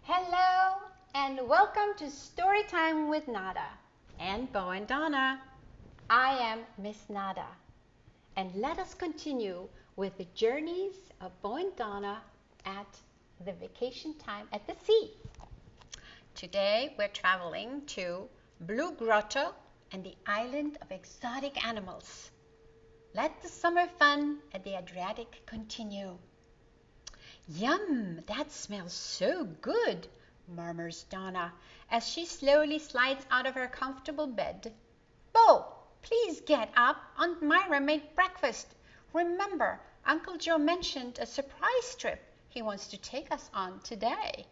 Hello and welcome to Storytime with Nada and Bo and Donna. I am Miss Nada, and let us continue with the journeys of Bo and Donna at the vacation time at the sea. Today we're traveling to Blue Grotto and the island of exotic animals. Let the summer fun at the Adriatic continue. Yum, that smells so good, murmurs Donna as she slowly slides out of her comfortable bed. Bo, please get up. Aunt Myra made breakfast. Remember, Uncle Joe mentioned a surprise trip he wants to take us on today.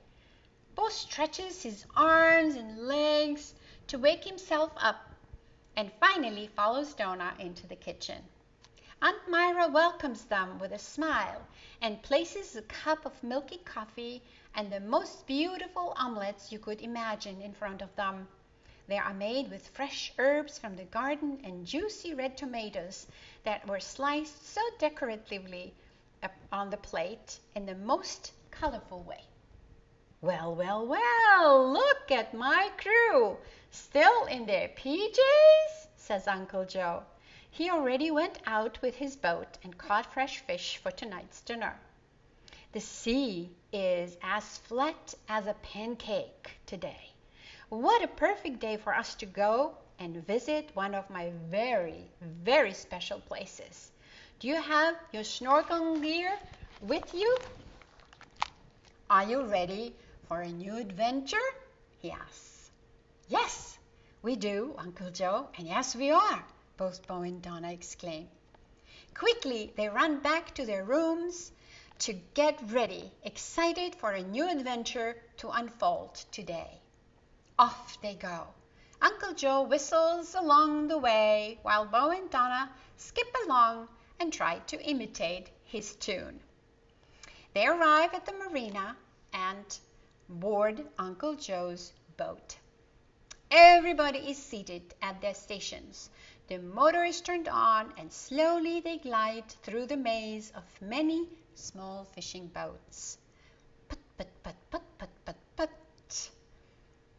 Bo stretches his arms and legs to wake himself up and finally follows Donna into the kitchen. Aunt Myra welcomes them with a smile and places a cup of milky coffee and the most beautiful omelets you could imagine in front of them. They are made with fresh herbs from the garden and juicy red tomatoes that were sliced so decoratively on the plate in the most colorful way. Well, well, well, look at my crew, still in their PJs, says Uncle Joe. He already went out with his boat and caught fresh fish for tonight's dinner. The sea is as flat as a pancake today. What a perfect day for us to go and visit one of my very, very special places. Do you have your snorkeling gear with you? Are you ready for a new adventure? He asks. Yes, we do, Uncle Joe, and yes, we are, both Bo and Donna exclaim. Quickly, they run back to their rooms to get ready, excited for a new adventure to unfold today. Off they go. Uncle Joe whistles along the way while Bo and Donna skip along and try to imitate his tune. They arrive at the marina and board Uncle Joe's boat. Everybody is seated at their stations. The motor is turned on and slowly they glide through the maze of many small fishing boats. Put, put, put, put, put, put, put.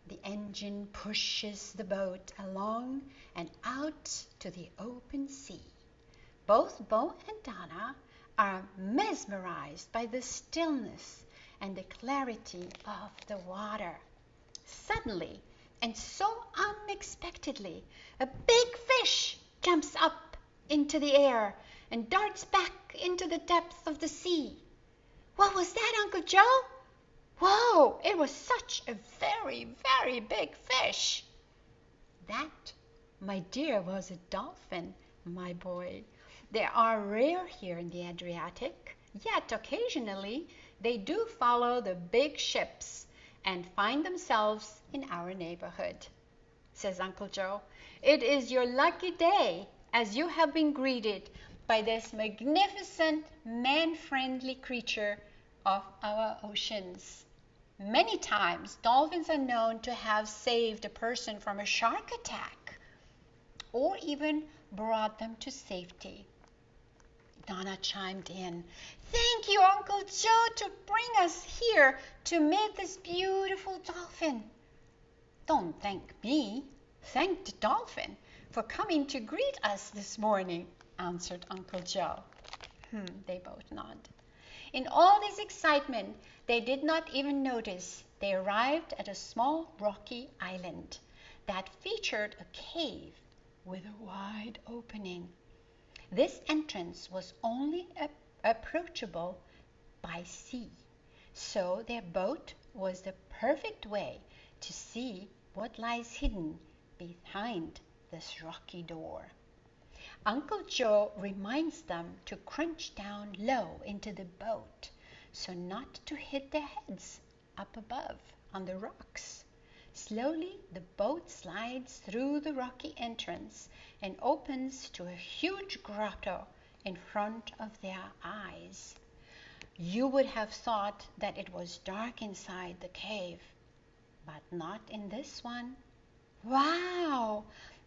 The engine pushes the boat along and out to the open sea. Both Bo and Donna are mesmerized by the stillness and the clarity of the water. Suddenly, and so unexpectedly, a big fish jumps up into the air and darts back into the depths of the sea. What was that, Uncle Joe? Whoa, it was such a very, very big fish. That, my dear, was a dolphin, my boy. They are rare here in the Adriatic, yet occasionally they do follow the big ships and find themselves in our neighborhood, says Uncle Joe. It is your lucky day as you have been greeted by this magnificent man-friendly creature of our oceans. Many times, dolphins are known to have saved a person from a shark attack or even brought them to safety. Donna chimed in. Thank you, Uncle Joe, to bring us here to meet this beautiful dolphin. Don't thank me. Thank the dolphin for coming to greet us this morning, answered Uncle Joe. They both nodded. In all this excitement, they did not even notice they arrived at a small rocky island that featured a cave with a wide opening. This entrance was only approachable by sea, so their boat was the perfect way to see what lies hidden behind this rocky door. Uncle Joe reminds them to crunch down low into the boat so not to hit their heads up above on the rocks. Slowly, the boat slides through the rocky entrance and opens to a huge grotto in front of their eyes. You would have thought that it was dark inside the cave, but not in this one. Wow!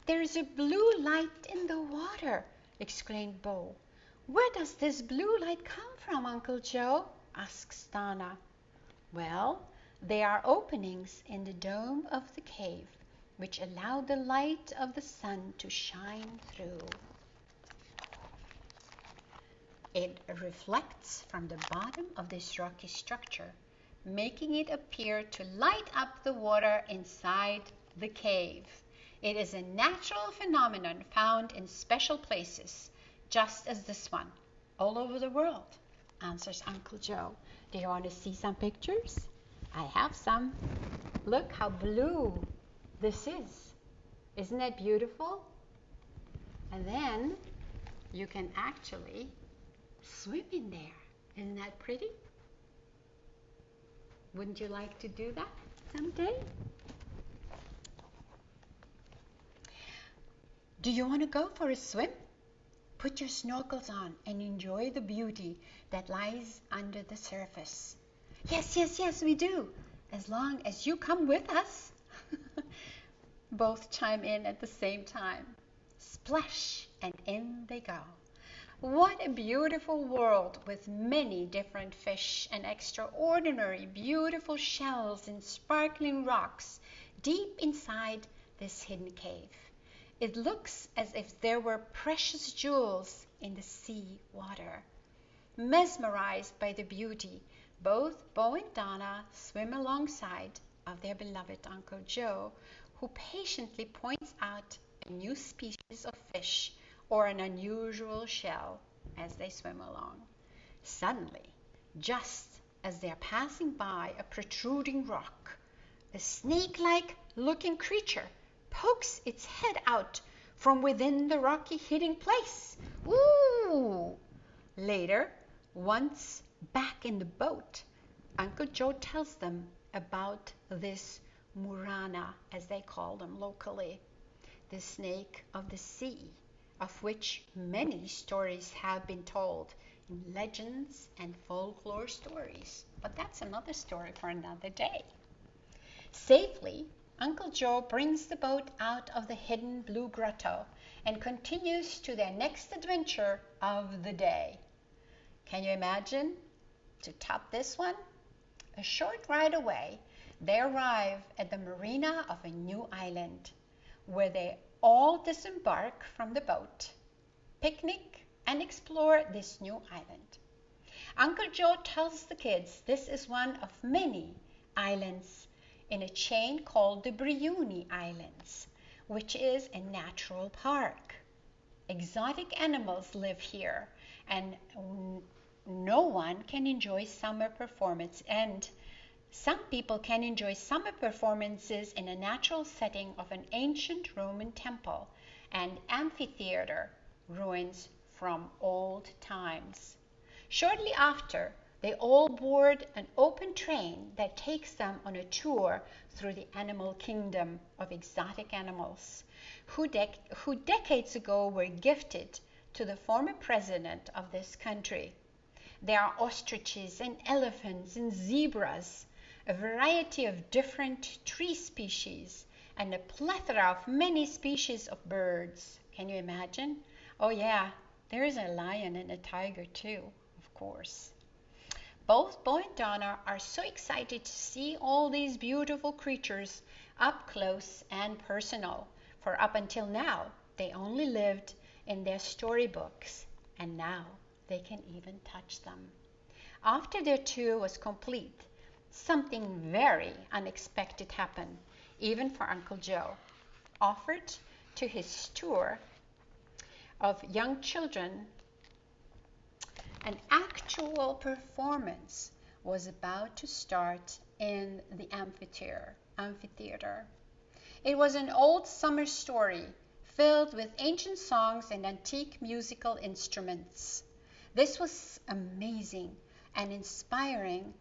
There's a blue light in the water, exclaimed Bo. Where does this blue light come from, Uncle Joe? asks Donna. Well, They are openings in the dome of the cave, which allow the light of the sun to shine through. It reflects from the bottom of this rocky structure, making it appear to light up the water inside the cave. It is a natural phenomenon found in special places, just as this one, all over the world, answers Uncle Joe. Do you want to see some pictures? I have some. Look how blue this is. Isn't that beautiful? And then you can actually swim in there. Isn't that pretty? Wouldn't you like to do that someday? Do you want to go for a swim? Put your snorkels on and enjoy the beauty that lies under the surface. Yes, yes, yes, we do. As long as you come with us. Both chime in at the same time. Splash, and in they go. What a beautiful world with many different fish and extraordinary beautiful shells and sparkling rocks deep inside this hidden cave. It looks as if there were precious jewels in the sea water. Mesmerized by the beauty, both Bo and Donna swim alongside of their beloved Uncle Joe, who patiently points out a new species of fish or an unusual shell as they swim along. Suddenly, just as they're passing by a protruding rock, a snake-like looking creature pokes its head out from within the rocky hiding place. Ooh! Later, once back in the boat, Uncle Joe tells them about this Murana, as they call them locally, the snake of the sea, of which many stories have been told in legends and folklore stories. But that's another story for another day. Safely, Uncle Joe brings the boat out of the hidden blue grotto and continues to their next adventure of the day. Can you imagine? To top this one, a short ride away, they arrive at the marina of a new island, where they all disembark from the boat, picnic, and explore this new island. Uncle Joe tells the kids this is one of many islands in a chain called the Briuni Islands, which is a natural park. Exotic animals live here, and no one can enjoy summer performance, and some people can enjoy summer performances in a natural setting of an ancient Roman temple and amphitheater ruins from old times. Shortly after, they all board an open train that takes them on a tour through the animal kingdom of exotic animals, who decades ago were gifted to the former president of this country. There are ostriches and elephants and zebras, a variety of different tree species, and a plethora of many species of birds. Can you imagine? Oh yeah, there is a lion and a tiger too, of course. Both Bo and Donna are so excited to see all these beautiful creatures up close and personal, for up until now, they only lived in their storybooks, and now they can even touch them. After their tour was complete, something very unexpected happened, even for Uncle Joe. Offered to his tour of young children, an actual performance was about to start in the amphitheater. It was an old summer story filled with ancient songs and antique musical instruments. This was amazing and inspiring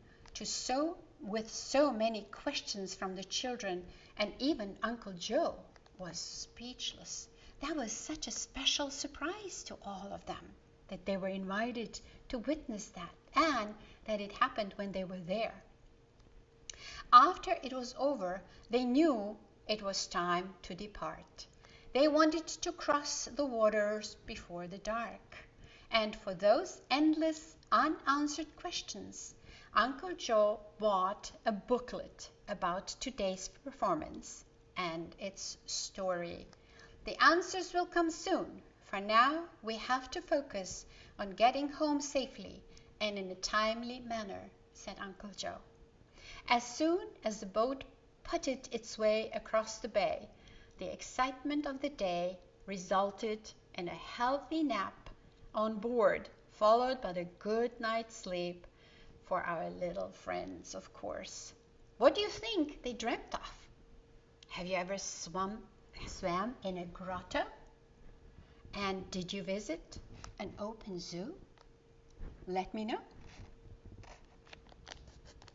with so many questions from the children, and even Uncle Joe was speechless. That was such a special surprise to all of them, that they were invited to witness that, and that it happened when they were there. After it was over, they knew it was time to depart. They wanted to cross the waters before the dark. And for those endless unanswered questions, Uncle Joe bought a booklet about today's performance and its story. The answers will come soon. For now, we have to focus on getting home safely and in a timely manner, said Uncle Joe. As soon as the boat putted its way across the bay, the excitement of the day resulted in a healthy nap on board, followed by a good night's sleep for our little friends, of course. What do you think they dreamt of? Have you ever swam in a grotto? And did you visit an open zoo? Let me know.